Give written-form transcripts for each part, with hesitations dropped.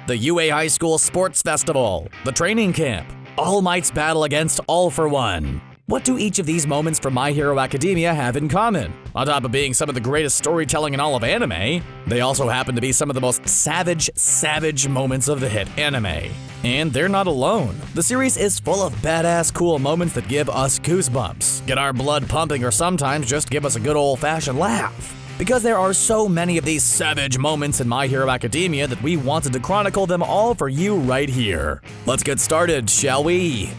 the UA High School Sports Festival, the training camp, All Might's battle against All for One. What do each of these moments from My Hero Academia have in common? On top of being some of the greatest storytelling in all of anime, they also happen to be some of the most savage moments of the hit anime. And they're not alone. The series is full of badass cool moments that give us goosebumps, get our blood pumping, or sometimes just give us a good old-fashioned laugh. Because there are so many of these savage moments in My Hero Academia that we wanted to chronicle them all for you right here. Let's get started, shall we?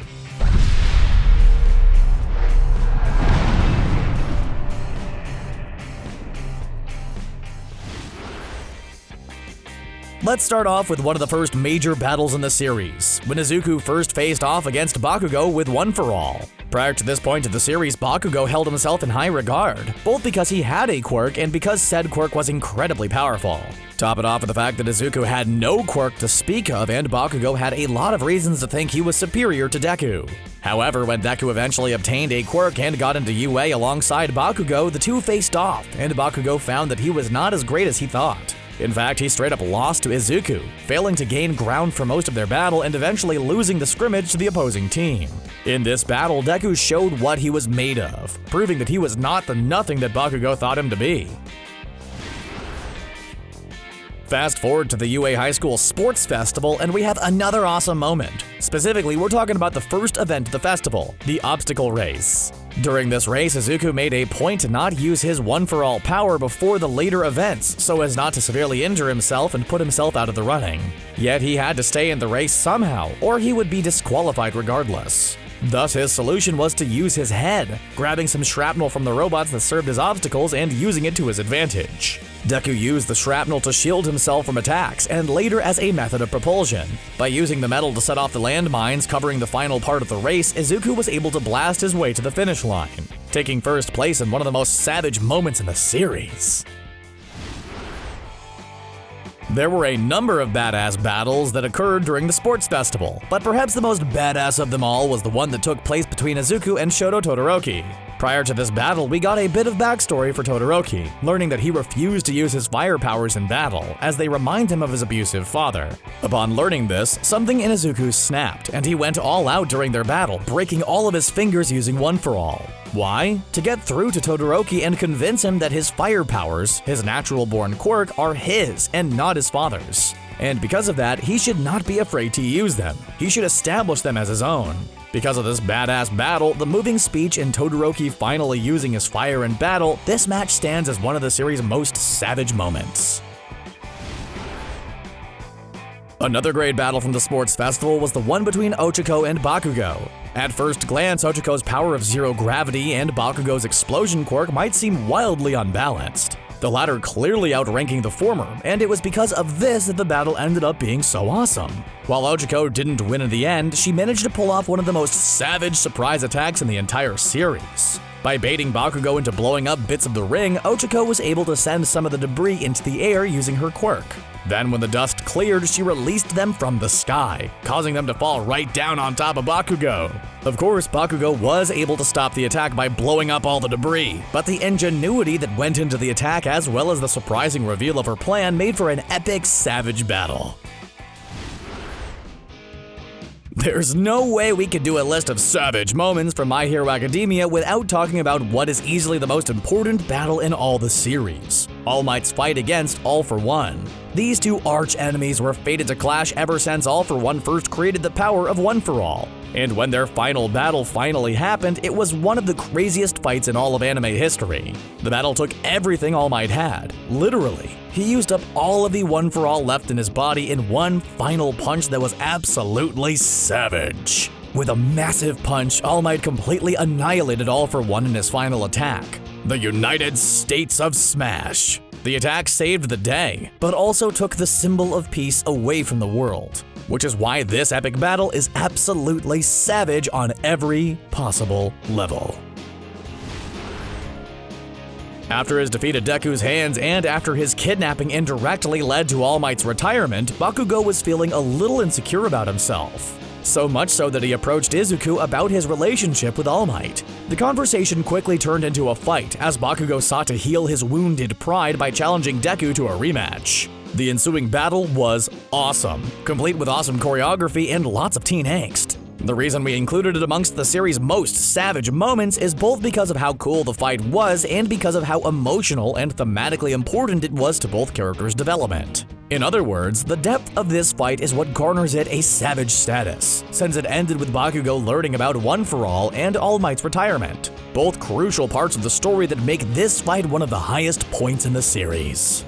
Let's start off with one of the first major battles in the series, when Izuku first faced off against Bakugo with One For All. Prior to this point of the series, Bakugo held himself in high regard, both because he had a quirk and because said quirk was incredibly powerful. Top it off with the fact that Izuku had no quirk to speak of, and Bakugo had a lot of reasons to think he was superior to Deku. However, when Deku eventually obtained a quirk and got into UA alongside Bakugo, the two faced off, and Bakugo found that he was not as great as he thought. In fact, he straight up lost to Izuku, failing to gain ground for most of their battle and eventually losing the scrimmage to the opposing team. In this battle, Deku showed what he was made of, proving that he was not the nothing that Bakugo thought him to be. Fast forward to the UA High School Sports Festival, and we have another awesome moment. Specifically, we're talking about the first event of the festival, the obstacle race. During this race, Izuku made a point to not use his one-for-all power before the later events, so as not to severely injure himself and put himself out of the running. Yet he had to stay in the race somehow, or he would be disqualified regardless. Thus, his solution was to use his head, grabbing some shrapnel from the robots that served as obstacles and using it to his advantage. Deku used the shrapnel to shield himself from attacks, and later as a method of propulsion. By using the metal to set off the landmines covering the final part of the race, Izuku was able to blast his way to the finish line, taking first place in one of the most savage moments in the series. There were a number of badass battles that occurred during the sports festival, but perhaps the most badass of them all was the one that took place between Izuku and Shoto Todoroki. Prior to this battle, we got a bit of backstory for Todoroki, learning that he refused to use his fire powers in battle, as they remind him of his abusive father. Upon learning this, something in Izuku snapped, and he went all out during their battle, breaking all of his fingers using One For All. Why? To get through to Todoroki and convince him that his fire powers, his natural-born quirk, are his and not his father's. And because of that, he should not be afraid to use them. He should establish them as his own. Because of this badass battle, the moving speech and Todoroki finally using his fire in battle, this match stands as one of the series' most savage moments. Another great battle from the sports festival was the one between Ochako and Bakugo. At first glance, Ochako's power of zero gravity and Bakugo's explosion quirk might seem wildly unbalanced, the latter clearly outranking the former, and it was because of this that the battle ended up being so awesome. While Ochako didn't win in the end, she managed to pull off one of the most savage surprise attacks in the entire series. By baiting Bakugo into blowing up bits of the ring, Ochako was able to send some of the debris into the air using her quirk. Then when the dust cleared, she released them from the sky, causing them to fall right down on top of Bakugo. Of course, Bakugo was able to stop the attack by blowing up all the debris, but the ingenuity that went into the attack as well as the surprising reveal of her plan made for an epic savage battle. There's no way we could do a list of savage moments from My Hero Academia without talking about what is easily the most important battle in all the series, All Might's fight against All For One. These two arch-enemies were fated to clash ever since All For One first created the power of One For All. And when their final battle finally happened, it was one of the craziest fights in all of anime history. The battle took everything All Might had, literally. He used up all of the One For All left in his body in one final punch that was absolutely savage. With a massive punch, All Might completely annihilated All For One in his final attack, the United States of Smash. The attack saved the day, but also took the symbol of peace away from the world, which is why this epic battle is absolutely savage on every possible level. After his defeat at Deku's hands and after his kidnapping indirectly led to All Might's retirement, Bakugo was feeling a little insecure about himself. So much so that he approached Izuku about his relationship with All Might. The conversation quickly turned into a fight as Bakugo sought to heal his wounded pride by challenging Deku to a rematch. The ensuing battle was awesome, complete with awesome choreography and lots of teen angst. The reason we included it amongst the series' most savage moments is both because of how cool the fight was and because of how emotional and thematically important it was to both characters' development. In other words, the depth of this fight is what garners it a savage status, since it ended with Bakugo learning about One For All and All Might's retirement, both crucial parts of the story that make this fight one of the highest points in the series.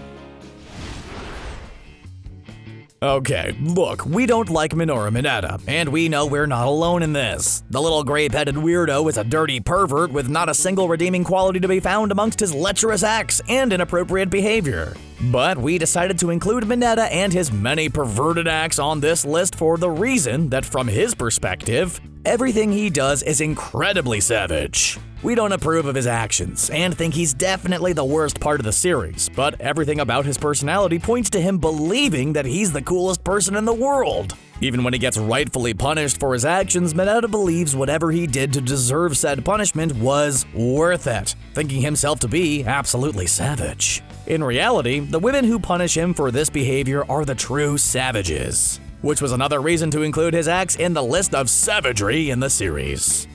Okay, look, we don't like Minoru Mineta, and we know we're not alone in this. The little gray-headed weirdo is a dirty pervert with not a single redeeming quality to be found amongst his lecherous acts and inappropriate behavior. But we decided to include Mineta and his many perverted acts on this list for the reason that from his perspective, everything he does is incredibly savage. We don't approve of his actions and think he's definitely the worst part of the series, but everything about his personality points to him believing that he's the coolest person in the world. Even when he gets rightfully punished for his actions, Mineta believes whatever he did to deserve said punishment was worth it, thinking himself to be absolutely savage. In reality, the women who punish him for this behavior are the true savages, which was another reason to include his acts in the list of savagery in the series.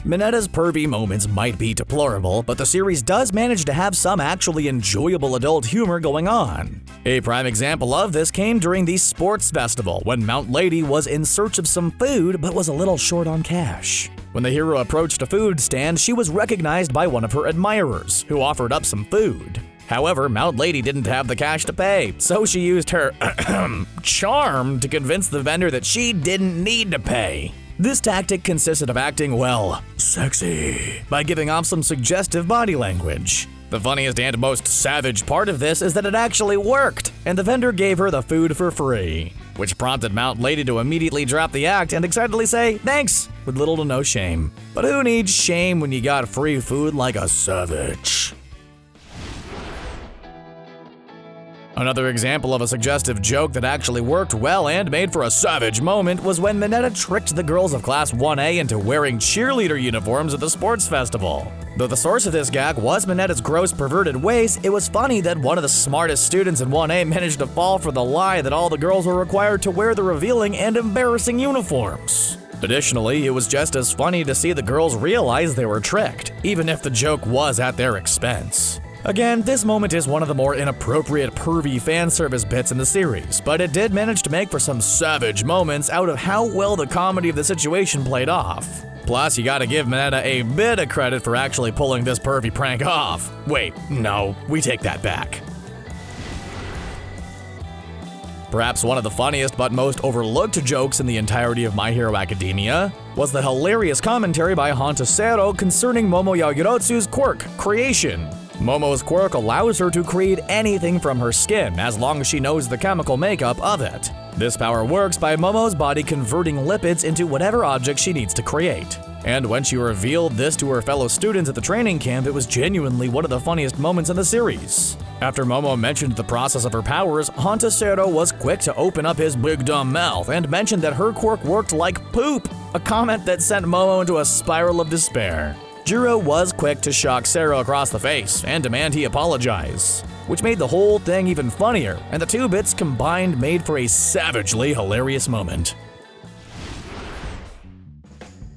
Mineta's pervy moments might be deplorable, but the series does manage to have some actually enjoyable adult humor going on. A prime example of this came during the sports festival when Mount Lady was in search of some food but was a little short on cash. When the hero approached a food stand, she was recognized by one of her admirers, who offered up some food. However, Mount Lady didn't have the cash to pay, so she used her charm to convince the vendor that she didn't need to pay. This tactic consisted of acting, well, sexy, by giving off some suggestive body language. The funniest and most savage part of this is that it actually worked, and the vendor gave her the food for free, which prompted Mount Lady to immediately drop the act and excitedly say, "Thanks," with little to no shame. But who needs shame when you got free food like a savage? Another example of a suggestive joke that actually worked well and made for a savage moment was when Mineta tricked the girls of Class 1A into wearing cheerleader uniforms at the sports festival. Though the source of this gag was Mineta's gross perverted ways, it was funny that one of the smartest students in 1A managed to fall for the lie that all the girls were required to wear the revealing and embarrassing uniforms. Additionally, it was just as funny to see the girls realize they were tricked, even if the joke was at their expense. Again, this moment is one of the more inappropriate pervy fan service bits in the series, but it did manage to make for some savage moments out of how well the comedy of the situation played off. Plus, you gotta give Mineta a bit of credit for actually pulling this pervy prank off. Wait, no, we take that back. Perhaps one of the funniest but most overlooked jokes in the entirety of My Hero Academia was the hilarious commentary by Hantasero concerning Momo Yagirotsu's quirk, creation. Momo's quirk allows her to create anything from her skin as long as she knows the chemical makeup of it. This power works by Momo's body converting lipids into whatever object she needs to create. And when she revealed this to her fellow students at the training camp, it was genuinely one of the funniest moments in the series. After Momo mentioned the process of her powers, Hantasero was quick to open up his big dumb mouth and mentioned that her quirk worked like poop, a comment that sent Momo into a spiral of despair. Jiro was quick to shock Sero across the face and demand he apologize, which made the whole thing even funnier, and the two bits combined made for a savagely hilarious moment.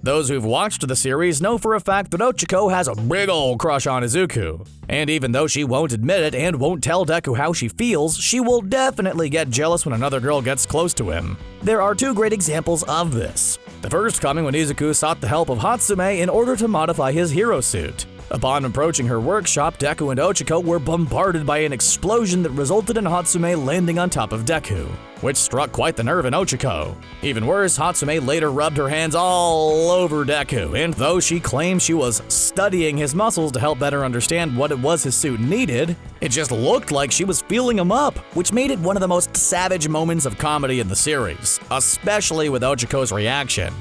Those who've watched the series know for a fact that Ochako has a big ol' crush on Izuku, and even though she won't admit it and won't tell Deku how she feels, she will definitely get jealous when another girl gets close to him. There are two great examples of this. The first coming when Izuku sought the help of Hatsume in order to modify his hero suit. Upon approaching her workshop, Deku and Ochako were bombarded by an explosion that resulted in Hatsume landing on top of Deku, which struck quite the nerve in Ochako. Even worse, Hatsume later rubbed her hands all over Deku, and though she claimed she was studying his muscles to help better understand what it was his suit needed, it just looked like she was feeling him up, which made it one of the most savage moments of comedy in the series, especially with Ochako's reaction.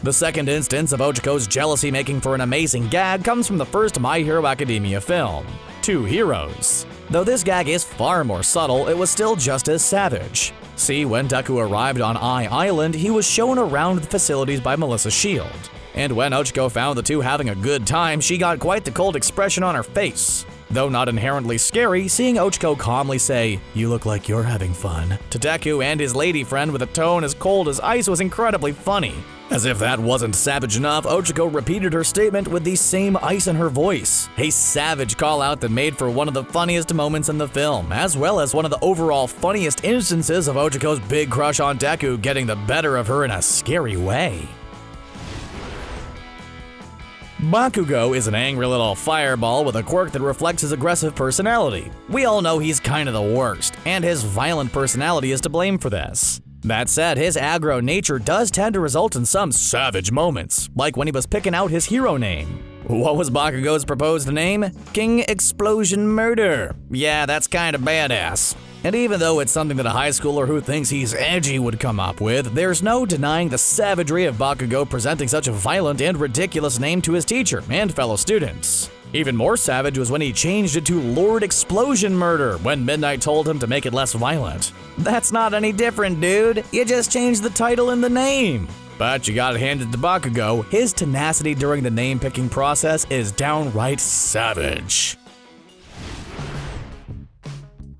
The second instance of Ochako's jealousy making for an amazing gag comes from the first My Hero Academia film, Two Heroes. Though this gag is far more subtle, it was still just as savage. See, when Deku arrived on Eye Island, he was shown around the facilities by Melissa Shield. And when Ochako found the two having a good time, she got quite the cold expression on her face. Though not inherently scary, seeing Ochako calmly say, "You look like you're having fun," to Deku and his lady friend with a tone as cold as ice was incredibly funny. As if that wasn't savage enough, Ochako repeated her statement with the same ice in her voice. A savage call-out that made for one of the funniest moments in the film, as well as one of the overall funniest instances of Ochako's big crush on Deku getting the better of her in a scary way. Bakugo is an angry little fireball with a quirk that reflects his aggressive personality. We all know he's kind of the worst, and his violent personality is to blame for this. That said, his aggro nature does tend to result in some savage moments, like when he was picking out his hero name. What was Bakugo's proposed name? King Explosion Murder. Yeah, that's kinda badass. And even though it's something that a high schooler who thinks he's edgy would come up with, there's no denying the savagery of Bakugo presenting such a violent and ridiculous name to his teacher and fellow students. Even more savage was when he changed it to Lord Explosion Murder when Midnight told him to make it less violent. That's not any different, dude. You just changed the title and the name. But you gotta hand it to Bakugo, his tenacity during the name-picking process is downright savage.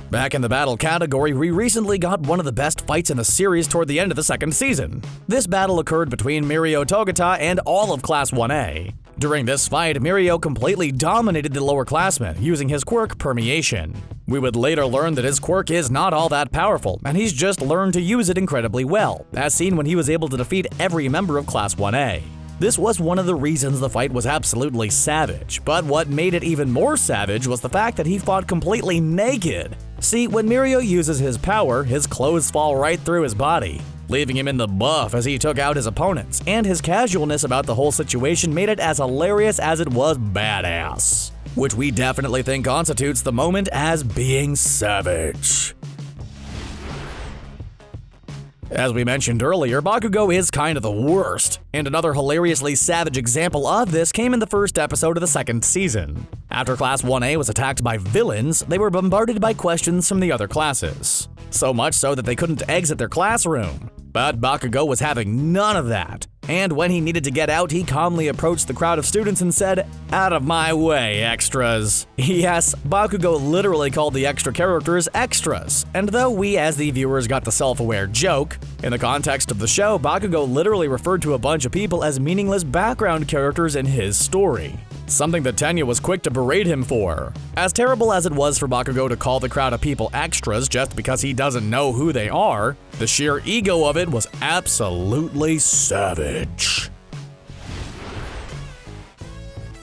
Back in the battle category, we recently got one of the best fights in the series toward the end of the second season. This battle occurred between Mirio Togata and all of Class 1A. During this fight, Mirio completely dominated the lower classmen, using his quirk Permeation. We would later learn that his quirk is not all that powerful, and he's just learned to use it incredibly well, as seen when he was able to defeat every member of Class 1A. This was one of the reasons the fight was absolutely savage, but what made it even more savage was the fact that he fought completely naked. See, when Mirio uses his power, his clothes fall right through his body, leaving him in the buff as he took out his opponents, and his casualness about the whole situation made it as hilarious as it was badass, which we definitely think constitutes the moment as being savage. As we mentioned earlier, Bakugo is kind of the worst, and another hilariously savage example of this came in the first episode of the second season. After Class 1A was attacked by villains, they were bombarded by questions from the other classes. So much so that they couldn't exit their classroom. But Bakugo was having none of that, and when he needed to get out, he calmly approached the crowd of students and said, "Out of my way, extras." Yes, Bakugo literally called the extra characters extras, and though we as the viewers got the self-aware joke, in the context of the show, Bakugo literally referred to a bunch of people as meaningless background characters in his story. Something that Tenya was quick to berate him for. As terrible as it was for Bakugo to call the crowd of people extras just because he doesn't know who they are, the sheer ego of it was absolutely savage.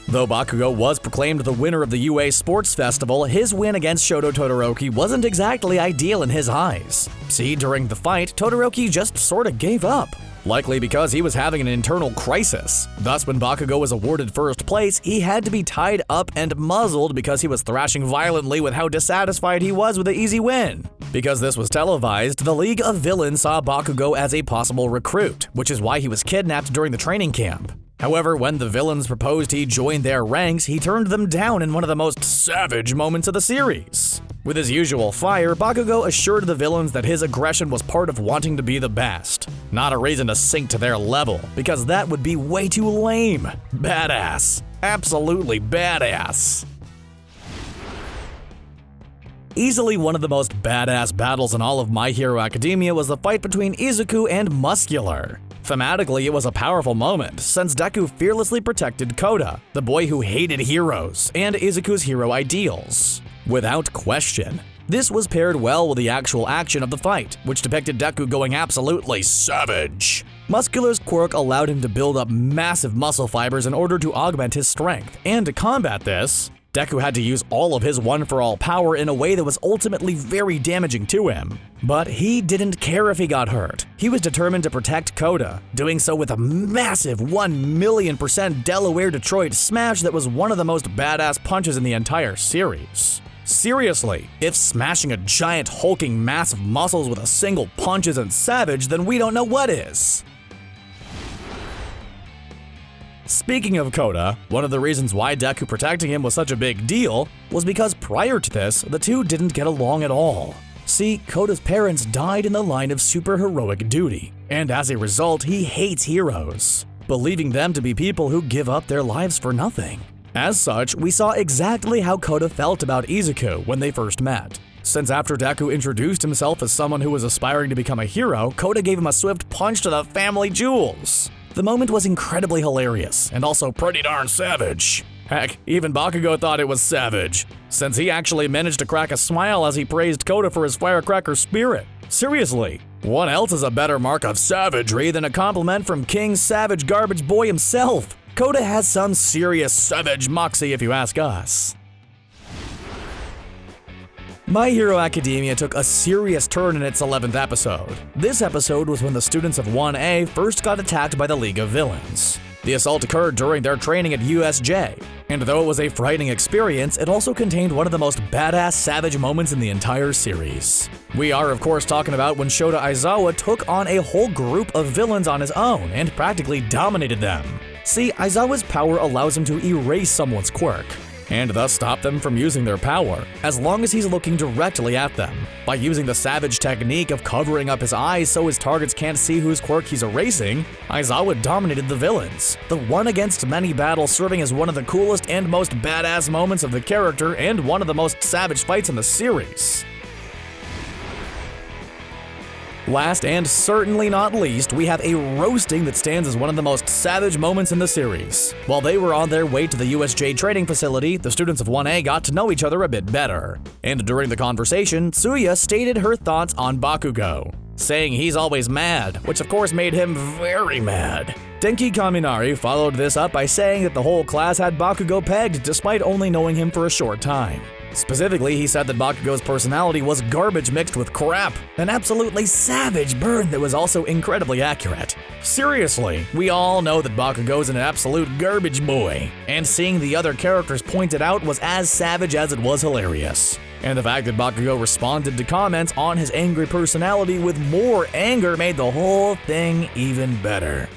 Though Bakugo was proclaimed the winner of the UA Sports Festival, his win against Shoto Todoroki wasn't exactly ideal in his eyes. See, during the fight, Todoroki just sorta gave up. Likely because he was having an internal crisis. Thus, when Bakugo was awarded first place, he had to be tied up and muzzled because he was thrashing violently with how dissatisfied he was with the easy win. Because this was televised, the League of Villains saw Bakugo as a possible recruit, which is why he was kidnapped during the training camp. However, when the villains proposed he join their ranks, he turned them down in one of the most savage moments of the series. With his usual fire, Bakugo assured the villains that his aggression was part of wanting to be the best, not a reason to sink to their level, because that would be way too lame. Badass. Absolutely badass. Easily one of the most badass battles in all of My Hero Academia was the fight between Izuku and Muscular. Thematically, it was a powerful moment, since Deku fearlessly protected Koda, the boy who hated heroes, and Izuku's hero ideals. Without question. This was paired well with the actual action of the fight, which depicted Deku going absolutely savage. Muscular's quirk allowed him to build up massive muscle fibers in order to augment his strength, and to combat this, Deku had to use all of his one-for-all power in a way that was ultimately very damaging to him. But he didn't care if he got hurt. He was determined to protect Koda, doing so with a massive 1,000,000% Delaware Detroit smash that was one of the most badass punches in the entire series. Seriously, if smashing a giant hulking mass of muscles with a single punch isn't savage, then we don't know what is. Speaking of Koda, one of the reasons why Deku protecting him was such a big deal was because prior to this, the two didn't get along at all. See, Koda's parents died in the line of superheroic duty, and as a result, he hates heroes. believing them to be people who give up their lives for nothing. As such, we saw exactly how Kota felt about Izuku when they first met. Since after Deku introduced himself as someone who was aspiring to become a hero, Kota gave him a swift punch to the family jewels. The moment was incredibly hilarious, and also pretty darn savage. Heck, even Bakugo thought it was savage, since he actually managed to crack a smile as he praised Kota for his firecracker spirit. Seriously, what else is a better mark of savagery than a compliment from King Savage Garbage Boy himself? Kota has some serious savage moxie if you ask us. My Hero Academia took a serious turn in its 11th episode. This episode was when the students of 1A first got attacked by the League of Villains. The assault occurred during their training at USJ, and though it was a frightening experience, it also contained one of the most badass savage moments in the entire series. We are of course talking about when Shota Aizawa took on a whole group of villains on his own and practically dominated them. See, Aizawa's power allows him to erase someone's quirk, and thus stop them from using their power, as long as he's looking directly at them. By using the savage technique of covering up his eyes so his targets can't see whose quirk he's erasing, Aizawa dominated the villains. The one against many battle serving as one of the coolest and most badass moments of the character and one of the most savage fights in the series. Last and certainly not least, we have a roasting that stands as one of the most savage moments in the series. While they were on their way to the USJ training facility, the students of 1A got to know each other a bit better. And during the conversation, Tsuya stated her thoughts on Bakugo, saying he's always mad, which of course made him very mad. Denki Kaminari followed this up by saying that the whole class had Bakugo pegged despite only knowing him for a short time. Specifically, he said that Bakugo's personality was garbage mixed with crap, an absolutely savage burn that was also incredibly accurate. Seriously, we all know that Bakugo's an absolute garbage boy, and seeing the other characters pointed out was as savage as it was hilarious. And the fact that Bakugo responded to comments on his angry personality with more anger made the whole thing even better.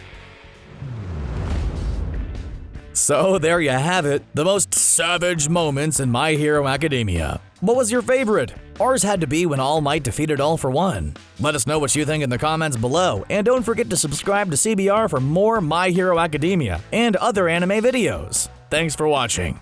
So there you have it, the most savage moments in My Hero Academia. What was your favorite? Ours had to be when All Might defeated All for One. Let us know what you think in the comments below, and don't forget to subscribe to CBR for more My Hero Academia and other anime videos. Thanks for watching.